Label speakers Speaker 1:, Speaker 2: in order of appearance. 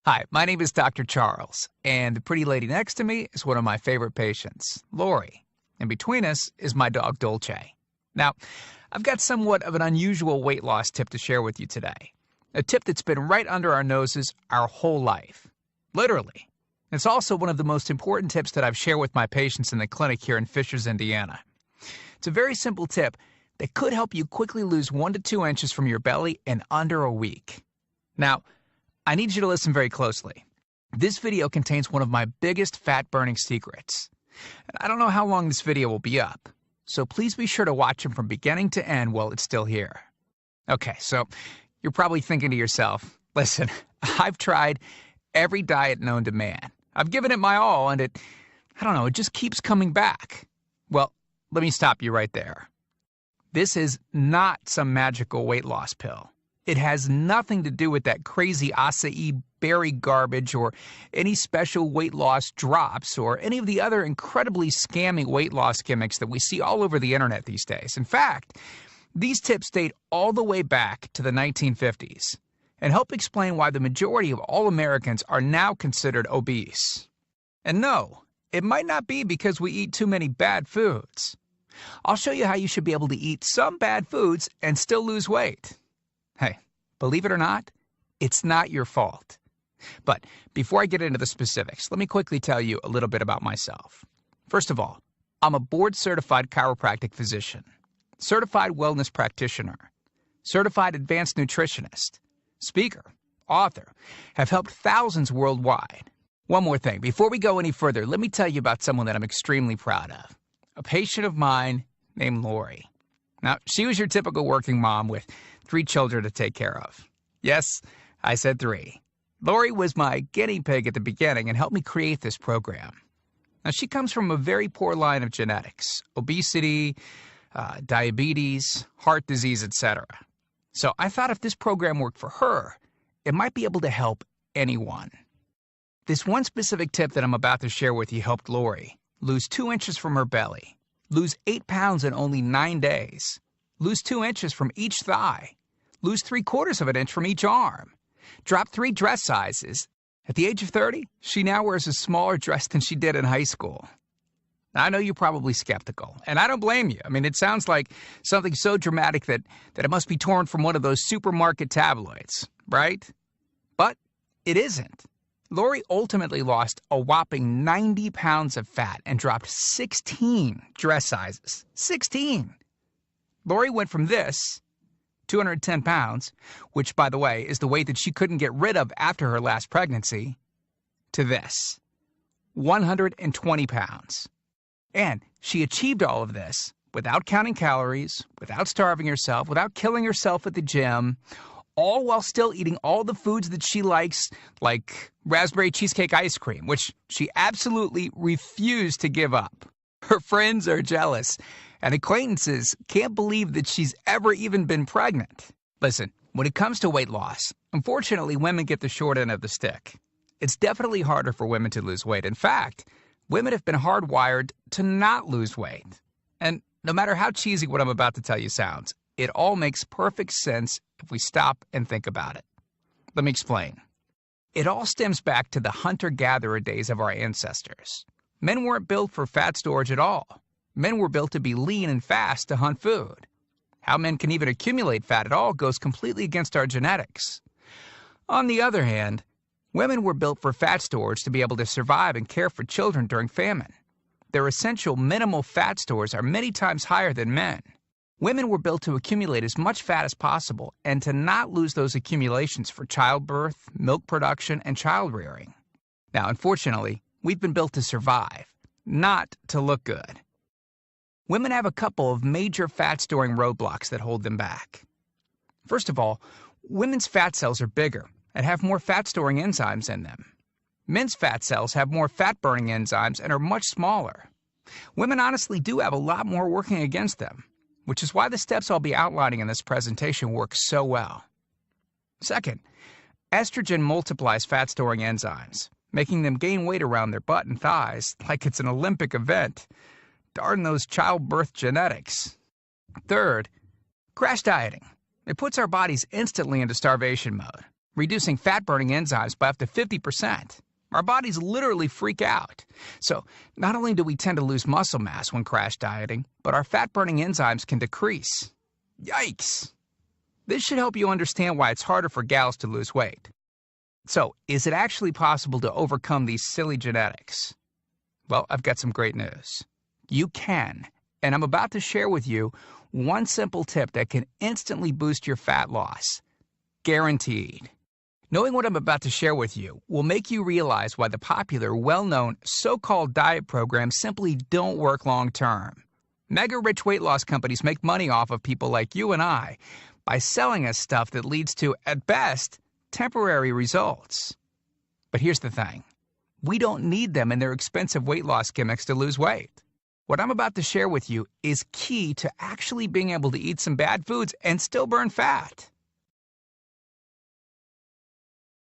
Speaker 1: Hi, my name is Dr. Charles, and the pretty lady next to me is one of my favorite patients, Lori. And between us is my dog, Dolce. Now, I've got somewhat of an unusual weight loss tip to share with you today. A tip that's been right under our noses our whole life. Literally. It's also one of the most important tips that I've shared with my patients in the clinic here in Fishers, Indiana. It's a very simple tip that could help you quickly lose 1 to 2 inches from your belly in under a week. Now, I need you to listen very closely. This video contains one of my biggest fat-burning secrets. And I don't know how long this video will be up, so please be sure to watch it from beginning to end while it's still here. Okay, so you're probably thinking to yourself, listen, I've tried every diet known to man. I've given it my all, and it just keeps coming back. Well, let me stop you right there. This is not some magical weight loss pill. It has nothing to do with that crazy acai berry garbage or any special weight loss drops or any of the other incredibly scammy weight loss gimmicks that we see all over the internet these days. In fact, these tips date all the way back to the 1950s and help explain why the majority of all Americans are now considered obese. And no, it might not be because we eat too many bad foods. I'll show you how you should be able to eat some bad foods and still lose weight. Hey, believe it or not, it's not your fault. But before I get into the specifics, let me quickly tell you a little bit about myself. First of all, I'm a board-certified chiropractic physician, certified wellness practitioner, certified advanced nutritionist, speaker, author, have helped thousands worldwide. One more thing, before we go any further, let me tell you about someone that I'm extremely proud of, a patient of mine named Lori. Now, she was your typical working mom with 3 children to take care of. Yes, I said 3. Lori was my guinea pig at the beginning and helped me create this program. Now, she comes from a very poor line of genetics, obesity, diabetes, heart disease, etc. So I thought if this program worked for her, it might be able to help anyone. This one specific tip that I'm about to share with you helped Lori lose 2 inches from her belly, lose 8 pounds in only 9 days, lose 2 inches from each thigh, lose 3/4 of an inch from each arm, drop 3 dress sizes. At the age of 30, she now wears a smaller dress than she did in high school. Now, I know you're probably skeptical, and I don't blame you. I mean, it sounds like something so dramatic that it must be torn from one of those supermarket tabloids, right? But it isn't. Lori ultimately lost a whopping 90 pounds of fat and dropped 16 dress sizes. 16! Lori went from this, 210 pounds, which, by the way, is the weight that she couldn't get rid of after her last pregnancy, to this, 120 pounds. And she achieved all of this without counting calories, without starving herself, without killing herself at the gym, all while still eating all the foods that she likes, like raspberry cheesecake ice cream, which she absolutely refused to give up. Her friends are jealous, and acquaintances can't believe that she's ever even been pregnant. Listen, when it comes to weight loss, unfortunately, women get the short end of the stick. It's definitely harder for women to lose weight. In fact, women have been hardwired to not lose weight. And no matter how cheesy what I'm about to tell you sounds, it all makes perfect sense if we stop and think about it. Let me explain. It all stems back to the hunter-gatherer days of our ancestors. Men weren't built for fat storage at all. Men were built to be lean and fast to hunt food. How men can even accumulate fat at all goes completely against our genetics. On the other hand, women were built for fat storage to be able to survive and care for children during famine. Their essential minimal fat stores are many times higher than men. Women were built to accumulate as much fat as possible and to not lose those accumulations for childbirth, milk production, and child rearing. Now, unfortunately, we've been built to survive, not to look good. Women have a couple of major fat-storing roadblocks that hold them back. First of all, women's fat cells are bigger and have more fat-storing enzymes in them. Men's fat cells have more fat-burning enzymes and are much smaller. Women honestly do have a lot more working against them, which is why the steps I'll be outlining in this presentation work so well. Second, estrogen multiplies fat-storing enzymes, making them gain weight around their butt and thighs like it's an Olympic event. Darn those childbirth genetics. Third, crash dieting. It puts our bodies instantly into starvation mode. reducing fat-burning enzymes by up to 50%. Our bodies literally freak out. So, not only do we tend to lose muscle mass when crash dieting, but our fat-burning enzymes can decrease. Yikes! This should help you understand why it's harder for gals to lose weight. So, is it actually possible to overcome these silly genetics? Well, I've got some great news. You can, and I'm about to share with you one simple tip that can instantly boost your fat loss. Guaranteed. Knowing what I'm about to share with you will make you realize why the popular, well-known, so-called diet programs simply don't work long-term. Mega-rich weight loss companies make money off of people like you and I by selling us stuff that leads to, at best, temporary results. But here's the thing. We don't need them in their expensive weight loss gimmicks to lose weight. What I'm about to share with you is key to actually being able to eat some bad foods and still burn fat.